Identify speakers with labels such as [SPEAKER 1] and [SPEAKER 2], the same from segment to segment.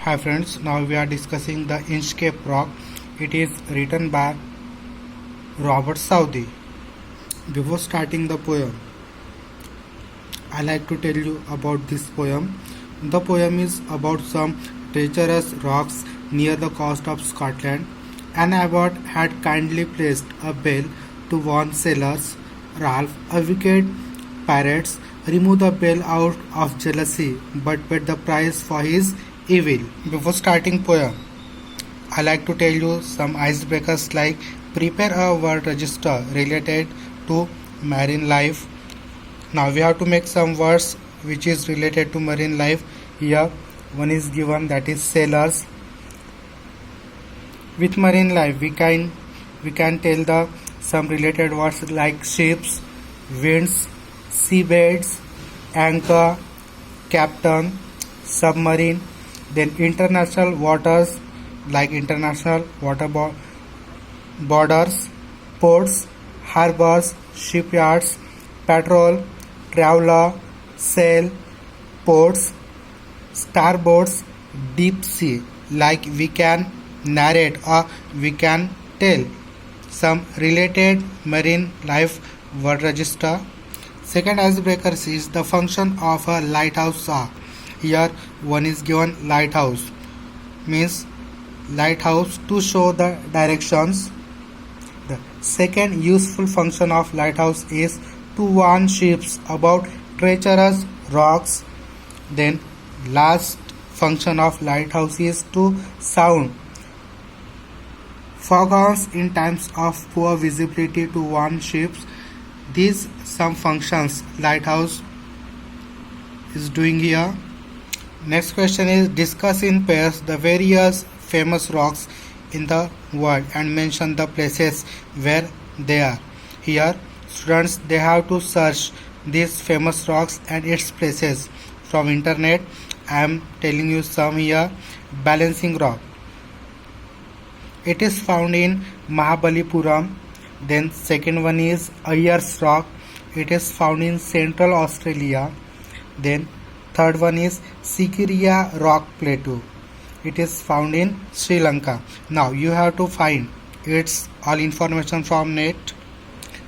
[SPEAKER 1] Hi friends, now we are discussing the Inchcape Rock. It is written by Robert Southey. Before starting the poem, I like to tell you about this poem. The poem is about some treacherous rocks near the coast of Scotland. An abbot had kindly placed a bell to warn sailors. Ralph, a wicked pirate, removed the bell out of jealousy but paid the price for his evil. Before starting poem, I like to tell you some icebreakers like prepare a word register related to marine life. Now we have to make some words which is related to marine life. Here one is given, that is sailors. With marine life we can tell the some related words like ships, winds, seabeds, anchor, captain, submarine. Then international waters like international borders, ports, harbors, shipyards, patrol, traveler, sail, ports, starboards, deep sea. Like we can narrate or we can tell some related marine life word register. Second icebreaker is the function of a lighthouse. Here one is given lighthouse, means lighthouse to show the directions. The second useful function of lighthouse is to warn ships about treacherous rocks. Then last function of lighthouse is to sound foghorns in times of poor visibility to warn ships. These some functions lighthouse is doing here. Next question is discuss in pairs the various famous rocks in the world and mention the places where they are. Here students they have to search these famous rocks and its places from internet. I am telling you some here. Balancing rock, it is found in Mahabalipuram. Then second one is Ayers rock, it is found in Central Australia. Then third one is Sikiria rock plateau, it is found in Sri Lanka. Now you have to find its all information from net.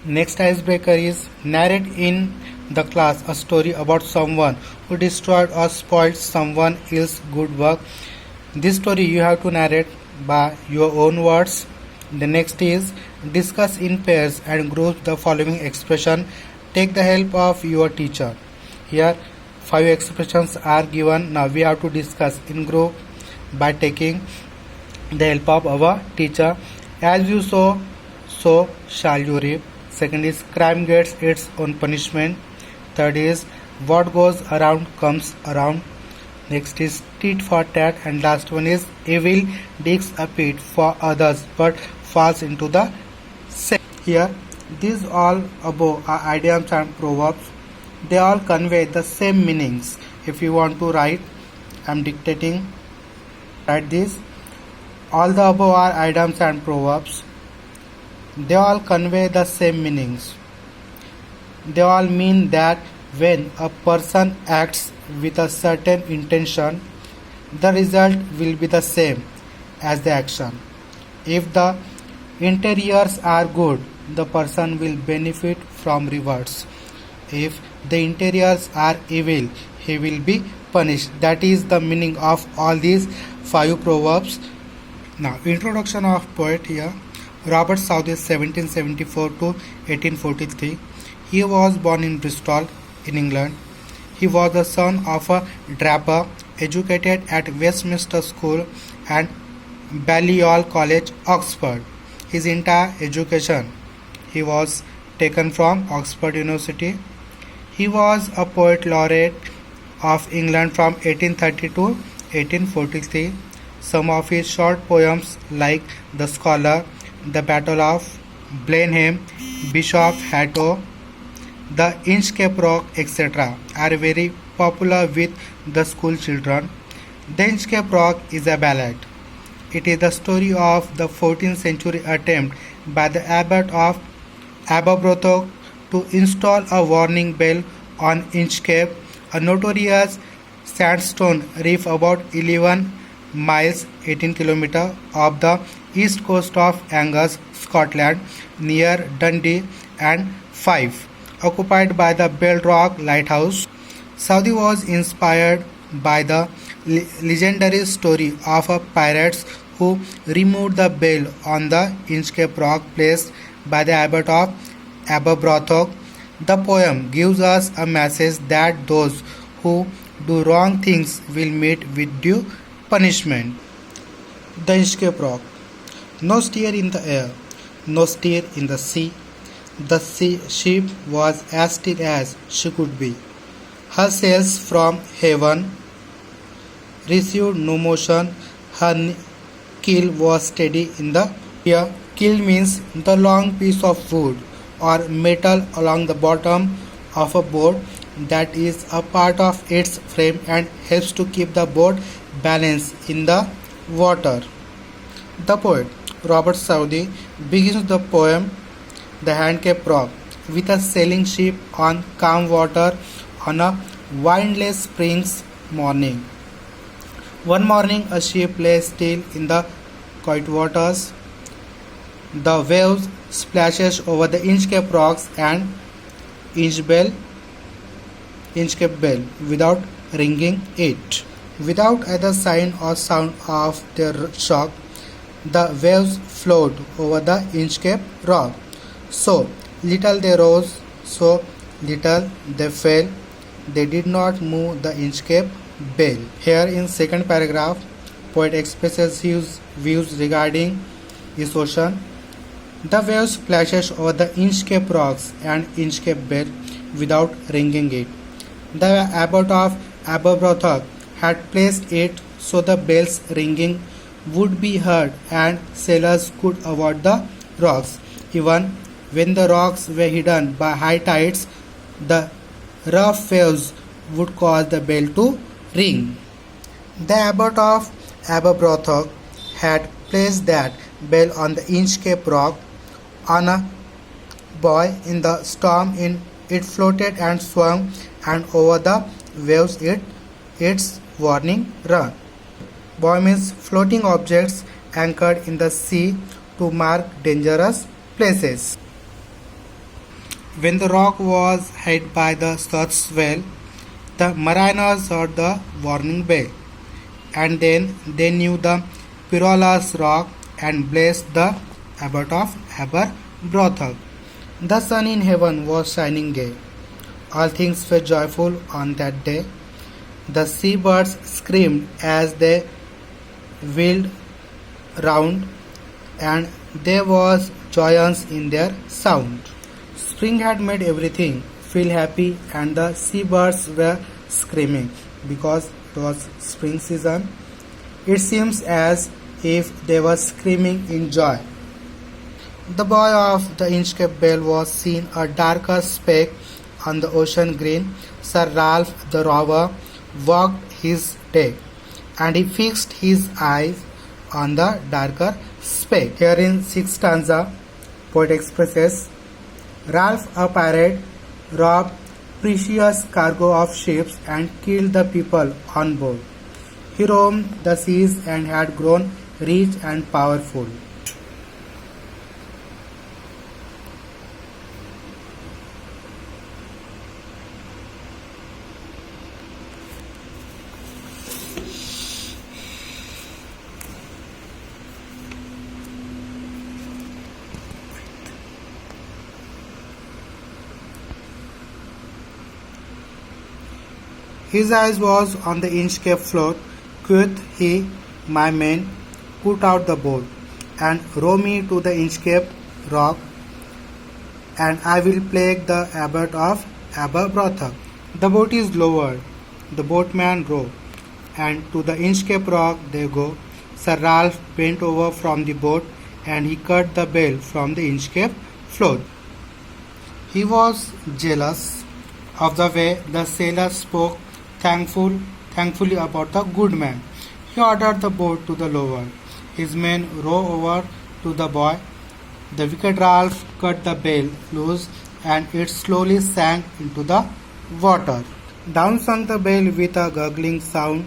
[SPEAKER 1] Next icebreaker is narrate in the class a story about someone who destroyed or spoiled someone else's good work. This story you have to narrate by your own words. The next is discuss in pairs and group the following expression. Take the help of your teacher. Here 5 expressions are given. Now we have to discuss in group by taking the help of our teacher. As you sow, so shall you reap. Second is crime gets its own punishment. Third is what goes around comes around. Next is tit for tat, and last one is evil digs a pit for others but falls into the same. Here these all above are idioms and proverbs. They all convey the same meanings. If you want to write, I am dictating, write this. All the above are idioms and proverbs. They all convey the same meanings. They all mean that when a person acts with a certain intention, the result will be the same as the action. If the interiors are good, the person will benefit from rewards. If the interiors are evil, he will be punished. That is the meaning of all these 5 proverbs. Now, introduction of poet here. Robert Southey, 1774 to 1843. He was born in Bristol, in England. He was the son of a draper, educated at Westminster School and Balliol College, Oxford. His entire education he was taken from Oxford University. He was a poet laureate of England from 1830 to 1843. Some of his short poems like The Scholar, The Battle of Blenheim, Bishop Hatto, The Inchcape Rock, etc. are very popular with the school children. The Inchcape Rock is a ballad. It is the story of the 14th century attempt by the abbot of Aberbrothock to install a warning bell on Inchcape, a notorious sandstone reef about 11 miles 18 km off the east coast of Angus, Scotland, near Dundee and Fife, occupied by the Bell Rock Lighthouse. Saudi was inspired by the legendary story of a pirates who removed the bell on the Inchcape rock placed by the abbot of Aberbrothock. The poem gives us a message that those who do wrong things will meet with due punishment. The Inchcape rock. No steer in the air, no steer in the sea. The ship was as still as she could be. Her sails from heaven received no motion. Her keel was steady in the air. Keel means the long piece of wood or metal along the bottom of a boat that is a part of its frame and helps to keep the boat balanced in the water. The poet Robert Southey begins the poem The Handicap Rock with a sailing ship on calm water on a windless spring's morning. One morning, a ship lay still in the quiet waters. The waves splashes over the Inchcape rocks and Inchcape bell without ringing it. Without either sign or sound of their shock, the waves flowed over the Inchcape rock. So little they rose, so little they fell. They did not move the Inchcape bell. Here in second paragraph, poet expresses his views regarding this ocean. The waves splashes over the Inchcape rocks and Inchcape bell without ringing it. The abbot of Aberbrothock had placed it so the bell's ringing would be heard and sailors could avoid the rocks. Even when the rocks were hidden by high tides, the rough waves would cause the bell to ring. The abbot of Aberbrothock had placed that bell on the Inchcape rock on a buoy in the storm. It floated and swung, and over the waves its warning run. Buoy means floating objects anchored in the sea to mark dangerous places. When the rock was hit by the such swell, the mariners heard the warning bell, and then they knew the perilous rock and blessed the abbot of Aberbrothock. The sun in heaven was shining gay. All things were joyful on that day. The seabirds screamed as they wheeled round, and there was joyance in their sound. Spring had made everything feel happy, and the seabirds were screaming because it was spring season. It seems as if they were screaming in joy. The buoy of the Inchcape bell was seen a darker speck on the ocean green. Sir Ralph the rover walked his deck, and he fixed his eyes on the darker speck. Here in sixth stanza, poet expresses, Ralph, a pirate, robbed precious cargo of ships and killed the people on board. He roamed the seas and had grown rich and powerful. His eyes was on the Inchcape float. Quoth he, my men, put out the boat, and row me to the Inchcape rock, and I will plague the abbot of Aberbrothock. The boat is lowered, the boatman row, and to the Inchcape rock they go. Sir Ralph bent over from the boat, and he cut the bell from the Inchcape float. He was jealous of the way the sailor spoke thankfully about the good man. He ordered the boat to the lower. His men row over to the buoy. The wicked Ralph cut the bell loose, and it slowly sank into the water. Down sunk the bell with a gurgling sound.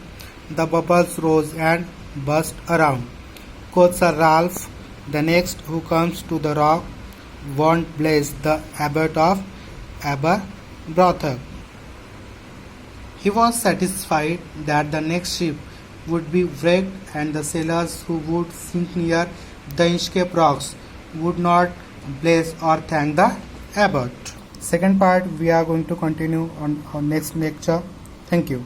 [SPEAKER 1] The bubbles rose and buzzed around. Quoth Sir Ralph, the next who comes to the rock won't bless the abbot of Aberbrothock. He was satisfied that the next ship would be wrecked and the sailors who would sink near the Inchcape rocks would not bless or thank the abbot. Second part we are going to continue on our next lecture. Thank you.